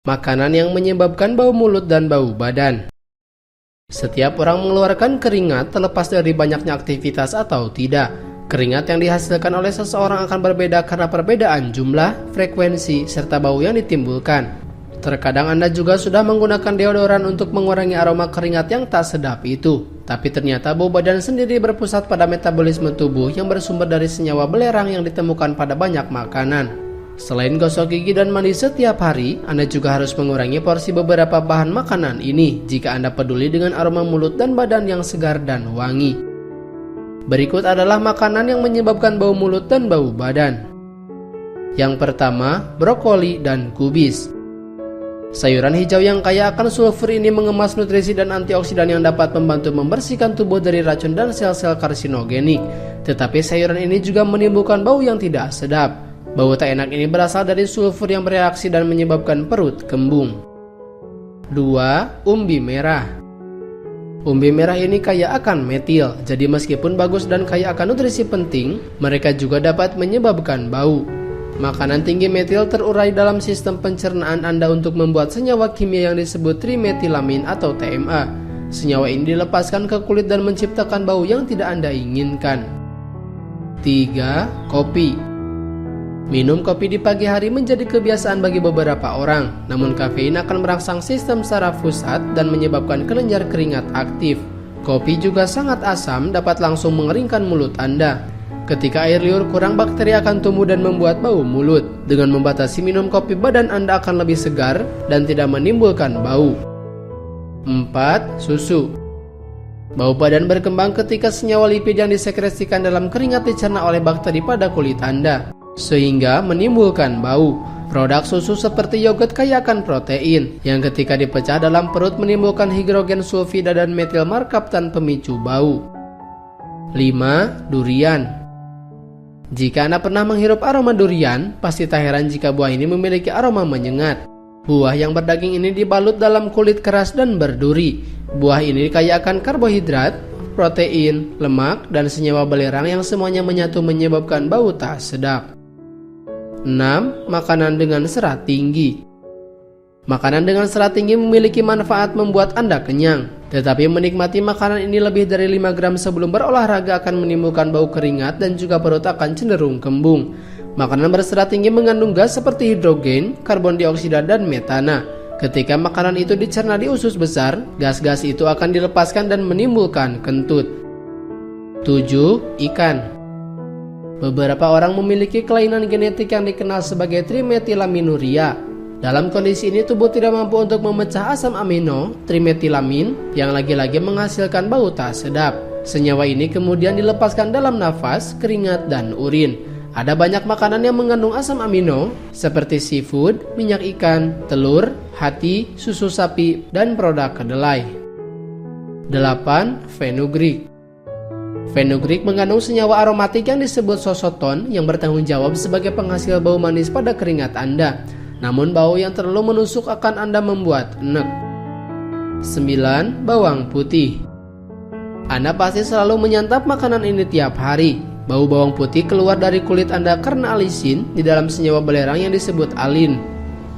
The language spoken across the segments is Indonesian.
Makanan yang menyebabkan bau mulut dan bau badan. Setiap orang mengeluarkan keringat terlepas dari banyaknya aktivitas atau tidak. Keringat yang dihasilkan oleh seseorang akan berbeda karena perbedaan jumlah, frekuensi, serta bau yang ditimbulkan. Terkadang Anda juga sudah menggunakan deodoran untuk mengurangi aroma keringat yang tak sedap itu. Tapi ternyata bau badan sendiri berpusat pada metabolisme tubuh yang bersumber dari senyawa belerang yang ditemukan pada banyak makanan. Selain gosok gigi dan mandi setiap hari, Anda juga harus mengurangi porsi beberapa bahan makanan ini jika Anda peduli dengan aroma mulut dan badan yang segar dan wangi. Berikut adalah makanan yang menyebabkan bau mulut dan bau badan. Yang pertama, brokoli dan kubis. Sayuran hijau yang kaya akan sulfur ini mengemas nutrisi dan antioksidan yang dapat membantu membersihkan tubuh dari racun dan sel-sel karsinogenik. Tetapi sayuran ini juga menimbulkan bau yang tidak sedap. Bau tak enak ini berasal dari sulfur yang bereaksi dan menyebabkan perut kembung. 2. Umbi merah. Umbi merah ini kaya akan metil, jadi meskipun bagus dan kaya akan nutrisi penting, mereka juga dapat menyebabkan bau. Makanan tinggi metil terurai dalam sistem pencernaan Anda untuk membuat senyawa kimia yang disebut trimetilamin atau TMA. Senyawa ini dilepaskan ke kulit dan menciptakan bau yang tidak Anda inginkan. 3. Kopi. Minum kopi di pagi hari menjadi kebiasaan bagi beberapa orang, namun kafein akan merangsang sistem saraf pusat dan menyebabkan kelenjar keringat aktif. Kopi juga sangat asam, dapat langsung mengeringkan mulut Anda. Ketika air liur kurang, bakteri akan tumbuh dan membuat bau mulut. Dengan membatasi minum kopi, badan Anda akan lebih segar dan tidak menimbulkan bau. 4. Susu. Bau badan berkembang ketika senyawa lipid yang disekresikan dalam keringat dicerna oleh bakteri pada kulit Anda, sehingga menimbulkan bau. Produk susu seperti yogurt kaya akan protein, yang ketika dipecah dalam perut menimbulkan hidrogen sulfida dan metil merkaptan pemicu bau. 5. Durian. Jika Anda pernah menghirup aroma durian, pasti tak heran jika buah ini memiliki aroma menyengat. Buah yang berdaging ini dibalut dalam kulit keras dan berduri. Buah ini kaya akan karbohidrat, protein, lemak, dan senyawa belerang yang semuanya menyatu menyebabkan bau tak sedap. 6. Makanan dengan serat tinggi. Makanan dengan serat tinggi memiliki manfaat membuat Anda kenyang. Tetapi menikmati makanan ini lebih dari 5 gram sebelum berolahraga akan menimbulkan bau keringat dan juga perut akan cenderung kembung. Makanan berserat tinggi mengandung gas seperti hidrogen, karbon dioksida, dan metana. Ketika makanan itu dicerna di usus besar, gas-gas itu akan dilepaskan dan menimbulkan kentut. 7. Ikan. Beberapa orang memiliki kelainan genetik yang dikenal sebagai trimetilaminanuria. Dalam kondisi ini tubuh tidak mampu untuk memecah asam amino, trimetilamin, yang lagi-lagi menghasilkan bau tak sedap. Senyawa ini kemudian dilepaskan dalam nafas, keringat, dan urin. Ada banyak makanan yang mengandung asam amino, seperti seafood, minyak ikan, telur, hati, susu sapi, dan produk kedelai. 8. Fenugreek. Fenugreek mengandung senyawa aromatik yang disebut sosoton yang bertanggung jawab sebagai penghasil bau manis pada keringat Anda. Namun bau yang terlalu menusuk akan Anda membuat enek. 9. Bawang putih. Anda pasti selalu menyantap makanan ini tiap hari. Bau bawang putih keluar dari kulit Anda karena alisin di dalam senyawa belerang yang disebut alin.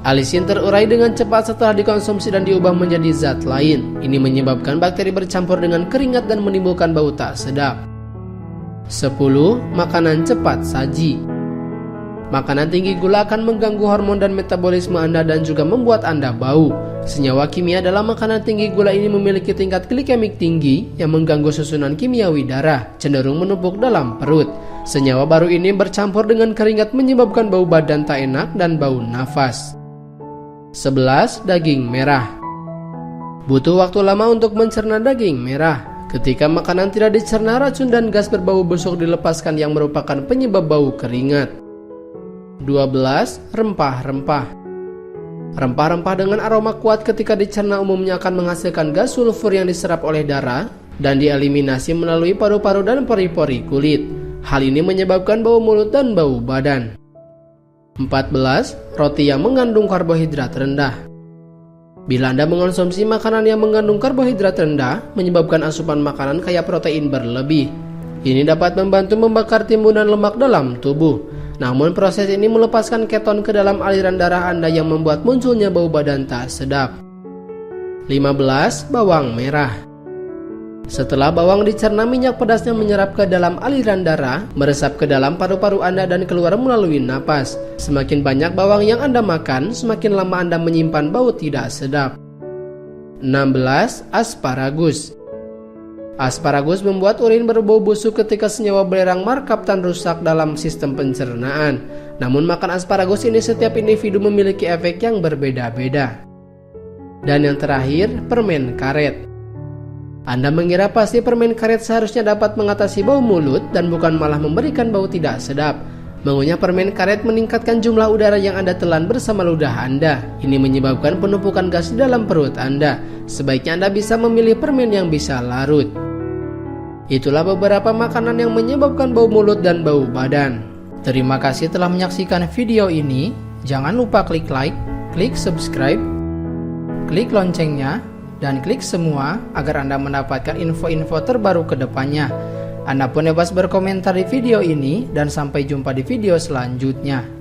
Alisin terurai dengan cepat setelah dikonsumsi dan diubah menjadi zat lain. Ini menyebabkan bakteri bercampur dengan keringat dan menimbulkan bau tak sedap. 10. Makanan cepat saji. Makanan tinggi gula akan mengganggu hormon dan metabolisme Anda dan juga membuat Anda bau. Senyawa kimia dalam makanan tinggi gula ini memiliki tingkat glikemik tinggi yang mengganggu susunan kimiawi darah, cenderung menumpuk dalam perut. Senyawa baru ini bercampur dengan keringat menyebabkan bau badan tak enak dan bau nafas. 11. Daging merah. Butuh waktu lama untuk mencerna daging merah. Ketika makanan tidak dicerna, racun dan gas berbau busuk dilepaskan yang merupakan penyebab bau keringat. 12. Rempah-rempah. Rempah-rempah dengan aroma kuat ketika dicerna umumnya akan menghasilkan gas sulfur yang diserap oleh darah dan dieliminasi melalui paru-paru dan pori-pori kulit. Hal ini menyebabkan bau mulut dan bau badan. 14. Roti yang mengandung karbohidrat rendah. Bila Anda mengonsumsi makanan yang mengandung karbohidrat rendah, menyebabkan asupan makanan kaya protein berlebih. Ini dapat membantu membakar timbunan lemak dalam tubuh. Namun proses ini melepaskan keton ke dalam aliran darah Anda yang membuat munculnya bau badan tak sedap. 15. Bawang merah. Setelah bawang dicerna, minyak pedasnya menyerap ke dalam aliran darah, meresap ke dalam paru-paru Anda dan keluar melalui napas. Semakin banyak bawang yang Anda makan, semakin lama Anda menyimpan bau tidak sedap. 16. Asparagus. Asparagus membuat urin berbau busuk ketika senyawa belerang markaptan rusak dalam sistem pencernaan. Namun makan asparagus ini setiap individu memiliki efek yang berbeda-beda. Dan yang terakhir, permen karet. Anda mengira pasti permen karet seharusnya dapat mengatasi bau mulut dan bukan malah memberikan bau tidak sedap. Mengunyah permen karet meningkatkan jumlah udara yang Anda telan bersama ludah Anda. Ini menyebabkan penumpukan gas di dalam perut Anda. Sebaiknya Anda bisa memilih permen yang bisa larut. Itulah beberapa makanan yang menyebabkan bau mulut dan bau badan. Terima kasih telah menyaksikan video ini. Jangan lupa klik like, klik subscribe, klik loncengnya, dan klik semua agar Anda mendapatkan info-info terbaru ke depannya. Anda pun bebas berkomentar di video ini dan sampai jumpa di video selanjutnya.